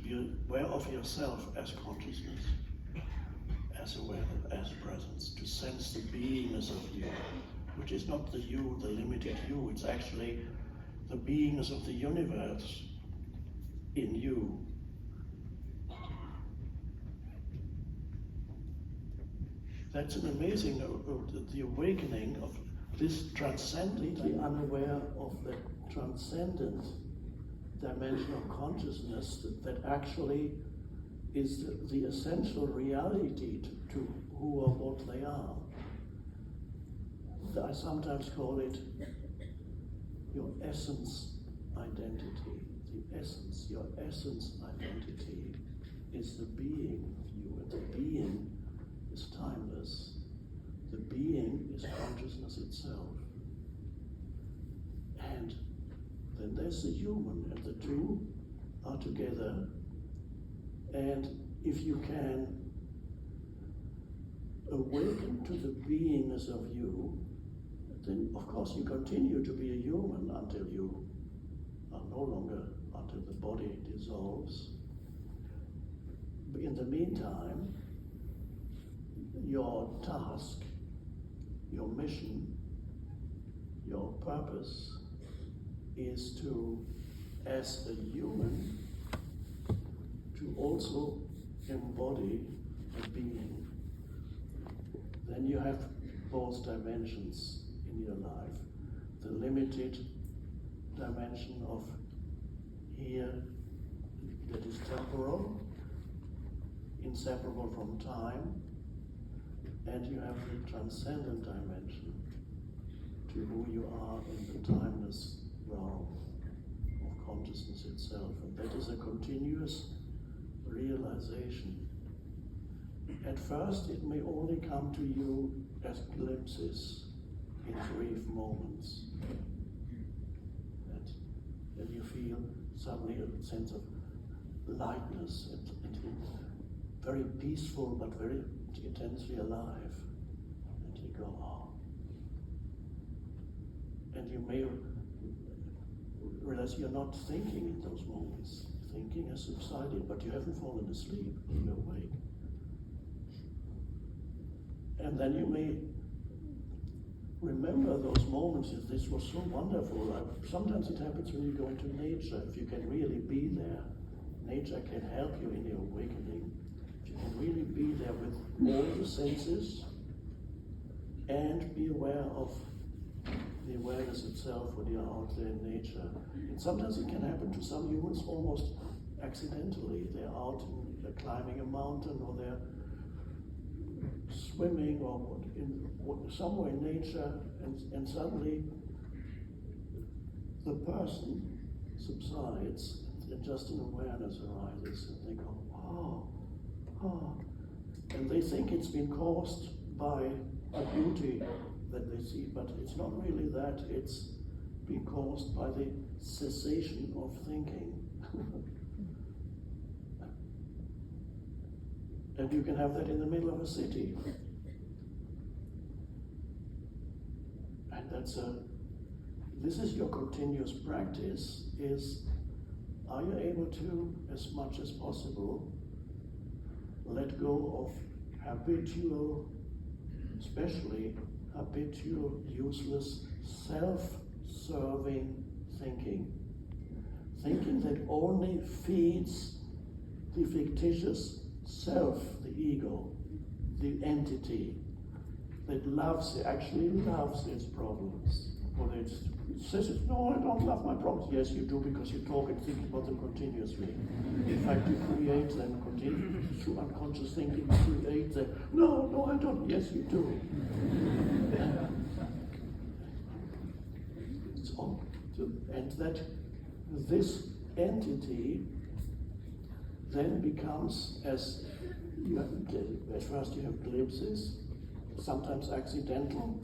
be aware of yourself as consciousness, as awareness, as presence, to sense the beingness of you, which is not the you, the limited you, it's actually the beingness of the universe in you. That's an amazing, the awakening of this transcendently unaware of the transcendent dimension of consciousness that actually is the essential reality to who or what they are. I sometimes call it your essence identity. The essence, your essence identity is the being of you, and the being is timeless. The being is consciousness itself. And then there's the human, and the two are together. And if you can awaken to the beingness of you, then of course you continue to be a human until you are no longer, until the body dissolves. But in the meantime, your task, your mission, your purpose is to, as a human, to also embody a being. Then you have both dimensions in your life. The limited dimension of here that is temporal, inseparable from time, and you have the transcendent dimension to who you are in the timeless realm of consciousness itself. And that is a continuous realization. At first, it may only come to you as glimpses in brief moments. And you feel suddenly a sense of lightness and very peaceful but very intensely alive. And you go, oh. And you may realize you're not thinking in those moments. Thinking has subsided, but you haven't fallen asleep, you're awake. And then you may remember those moments, if this was so wonderful. Sometimes it happens when you go into nature, if you can really be there. Nature can help you in your awakening. If you can really be there with all the senses and be aware of the awareness itself when you're out there in nature. And sometimes it can happen to some humans almost accidentally. They're out and they're climbing a mountain, or they're swimming, or somewhere in nature, and suddenly the person subsides, and just an awareness arises, and they go, oh, oh. And they think it's been caused by a beauty that they see, but it's not really that, it's been caused by the cessation of thinking. And you can have that in the middle of a city. And this is your continuous practice, are you able to, as much as possible, let go of habitual, especially habitual, useless, self-serving thinking. Thinking that only feeds the fictitious self, the ego, the entity that actually loves its problems. Or it says, no, I don't love my problems. Yes, you do, because you talk and think about them continuously. In fact, you create them continuously through unconscious thinking. You create them. No, I don't. Yes, you do. And that this entity then becomes, as you have, at first you have glimpses, sometimes accidental,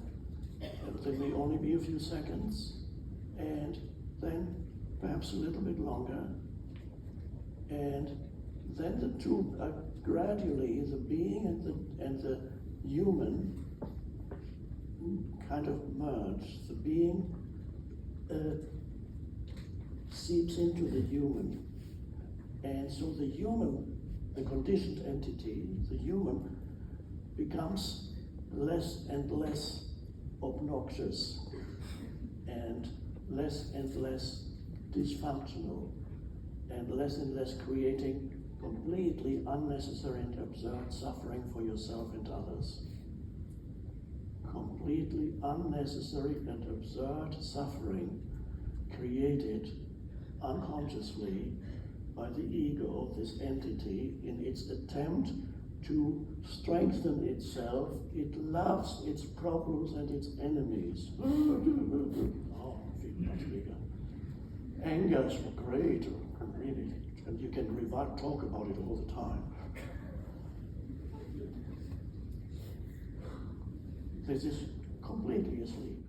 and they may only be a few seconds, and then perhaps a little bit longer, and then the two gradually, the being and the human kind of merge. The being seeps into the human, and And so the human, the conditioned entity, the human, becomes less and less obnoxious and less dysfunctional and less creating completely unnecessary and absurd suffering for yourself and others. Completely unnecessary and absurd suffering created unconsciously by the ego of this entity in its attempt to strengthen itself. It loves its problems and its enemies. Oh, feel much bigger. Anger is great, really, and you can talk about it all the time. This is completely asleep.